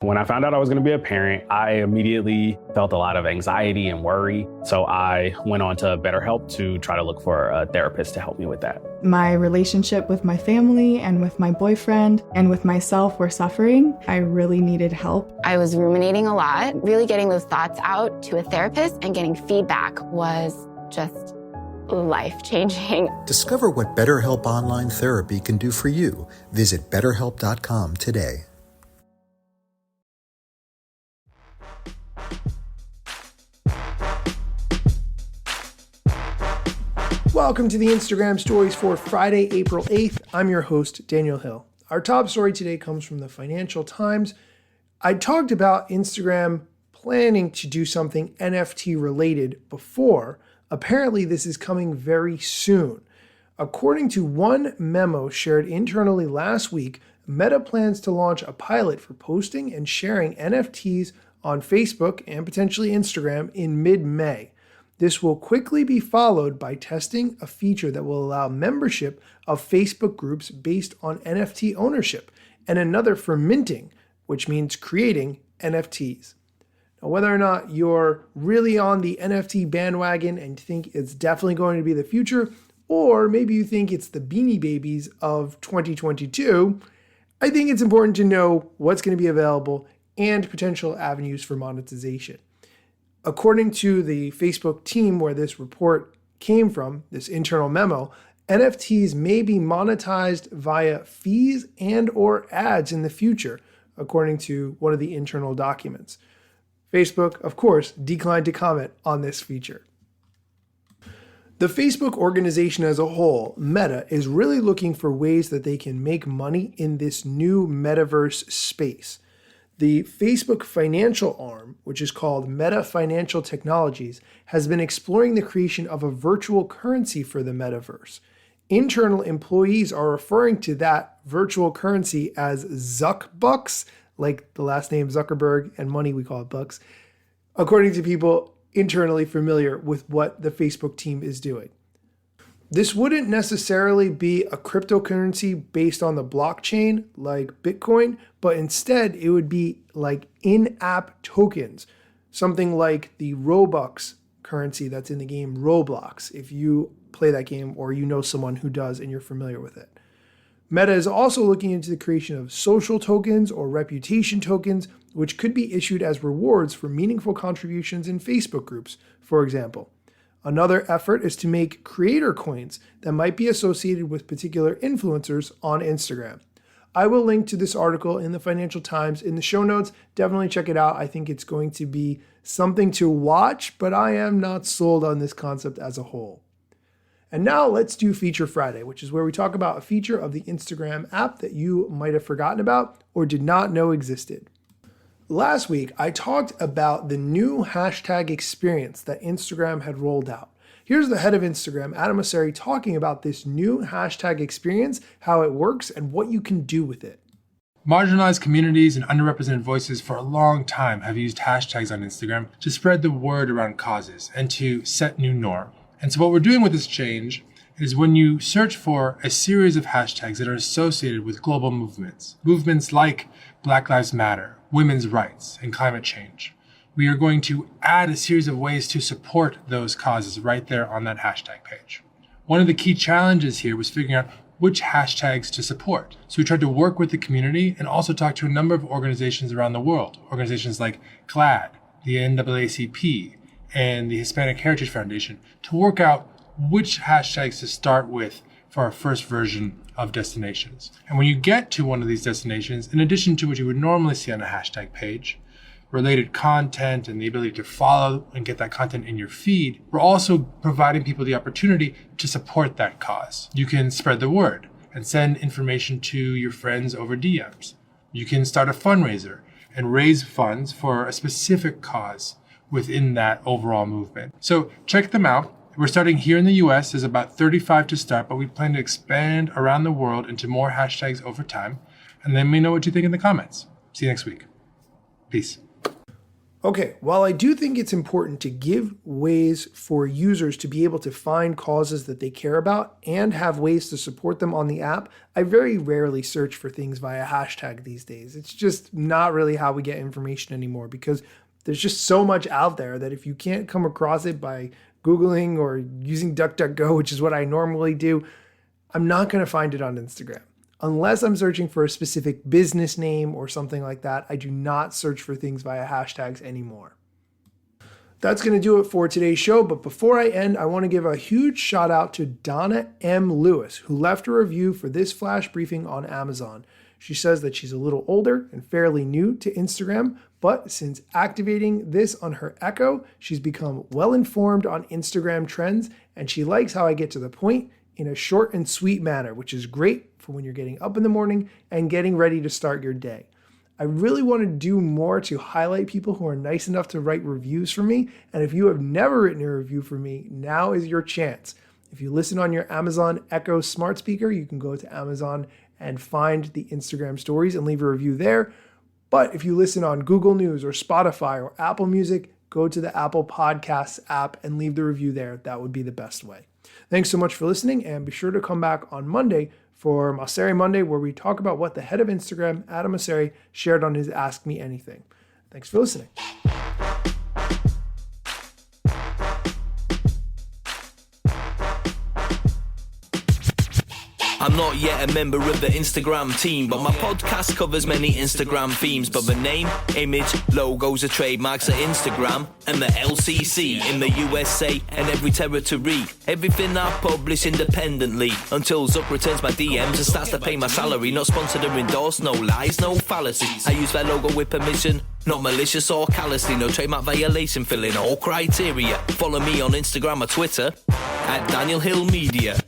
When I found out I was going to be a parent, I immediately felt a lot of anxiety and worry. So I went on to BetterHelp to try to look for a therapist to help me with that. My relationship with my family and with my boyfriend and with myself were suffering. I really needed help. I was ruminating a lot. Really getting those thoughts out to a therapist and getting feedback was just life-changing. Discover what BetterHelp Online Therapy can do for you. Visit BetterHelp.com today. Welcome to the Instagram Stories for Friday, April 8th. I'm your host, Daniel Hill. Our top story today comes from the Financial Times. I talked about Instagram planning to do something NFT related before. Apparently, this is coming very soon. According to one memo shared internally last week, Meta plans to launch a pilot for posting and sharing NFTs on Facebook and potentially Instagram in mid-May. This will quickly be followed by testing a feature that will allow membership of Facebook groups based on NFT ownership, and another for minting, which means creating NFTs. Now, whether or not you're really on the NFT bandwagon and think it's definitely going to be the future, or maybe you think it's the Beanie Babies of 2022, I think it's important to know what's going to be available and potential avenues for monetization. According to the Facebook team where this report came from, this internal memo, NFTs may be monetized via fees and or ads in the future, according to one of the internal documents. Facebook, of course, declined to comment on this feature. The Facebook organization as a whole, Meta, is really looking for ways that they can make money in this new metaverse space. The Facebook financial arm, which is called Meta Financial Technologies, has been exploring the creation of a virtual currency for the metaverse. Internal employees are referring to that virtual currency as Zuck Bucks, like the last name Zuckerberg and money, we call it bucks, according to people internally familiar with what the Facebook team is doing. This wouldn't necessarily be a cryptocurrency based on the blockchain like Bitcoin, but instead it would be like in-app tokens, something like the Robux currency that's in the game Roblox, if you play that game or you know someone who does and you're familiar with it. Meta is also looking into the creation of social tokens or reputation tokens, which could be issued as rewards for meaningful contributions in Facebook groups, for example. Another effort is to make creator coins that might be associated with particular influencers on Instagram. I will link to this article in the Financial Times in the show notes. Definitely check it out. I think it's going to be something to watch, but I am not sold on this concept as a whole. And now let's do Feature Friday, which is where we talk about a feature of the Instagram app that you might have forgotten about or did not know existed. Last week, I talked about the new hashtag experience that Instagram had rolled out. Here's the head of Instagram, Adam Mosseri, talking about this new hashtag experience, how it works, and what you can do with it. Marginalized communities and underrepresented voices for a long time have used hashtags on Instagram to spread the word around causes and to set new norms. And so what we're doing with this change is when you search for a series of hashtags that are associated with global movements like Black Lives Matter, women's rights, and climate change, we are going to add a series of ways to support those causes right there on that hashtag page. One of the key challenges here was figuring out which hashtags to support. So we tried to work with the community and also talk to a number of organizations around the world, organizations like GLAAD, the NAACP, and the Hispanic Heritage Foundation, to work out which hashtags to start with for our first version of destinations. And when you get to one of these destinations, in addition to what you would normally see on a hashtag page, related content and the ability to follow and get that content in your feed, we're also providing people the opportunity to support that cause. You can spread the word and send information to your friends over DMs. You can start a fundraiser and raise funds for a specific cause within that overall movement. So check them out. We're starting here in the US. There's about 35 to start, but we plan to expand around the world into more hashtags over time. And let me know what you think in the comments. See you next week. Peace. Okay, while I do think it's important to give ways for users to be able to find causes that they care about and have ways to support them on the app, I very rarely search for things via hashtag these days. It's just not really how we get information anymore because there's just so much out there that if you can't come across it by Googling or using DuckDuckGo, which is what I normally do, I'm not going to find it on Instagram. Unless I'm searching for a specific business name or something like that, I do not search for things via hashtags anymore. That's going to do it for today's show, but before I end, I want to give a huge shout out to Donna M. Lewis, who left a review for this flash briefing on Amazon. She says that she's a little older and fairly new to Instagram, but since activating this on her Echo, she's become well informed on Instagram trends, and she likes how I get to the point in a short and sweet manner, which is great for when you're getting up in the morning and getting ready to start your day. I really want to do more to highlight people who are nice enough to write reviews for me, and if you have never written a review for me, now is your chance. If you listen on your Amazon Echo smart speaker, you can go to Amazon and find the Instagram stories and leave a review there. But if you listen on Google News or Spotify or Apple Music, go to the Apple Podcasts app and leave the review there. That would be the best way. Thanks so much for listening, and be sure to come back on Monday for Mosseri Monday, where we talk about what the head of Instagram, Adam Mosseri, shared on his Ask Me Anything. Thanks for listening. I'm not yet a member of the Instagram team, but my podcast covers many Instagram themes. But the name, image, logos are trademarks at Instagram and the LCC in the USA and every territory. Everything I publish independently until Zuck returns my DMs and starts to pay my salary. Not sponsored or endorsed, no lies, no fallacies. I use their logo with permission, not malicious or callously. No trademark violation, filling all criteria. Follow me on Instagram or Twitter at Daniel Hill Media.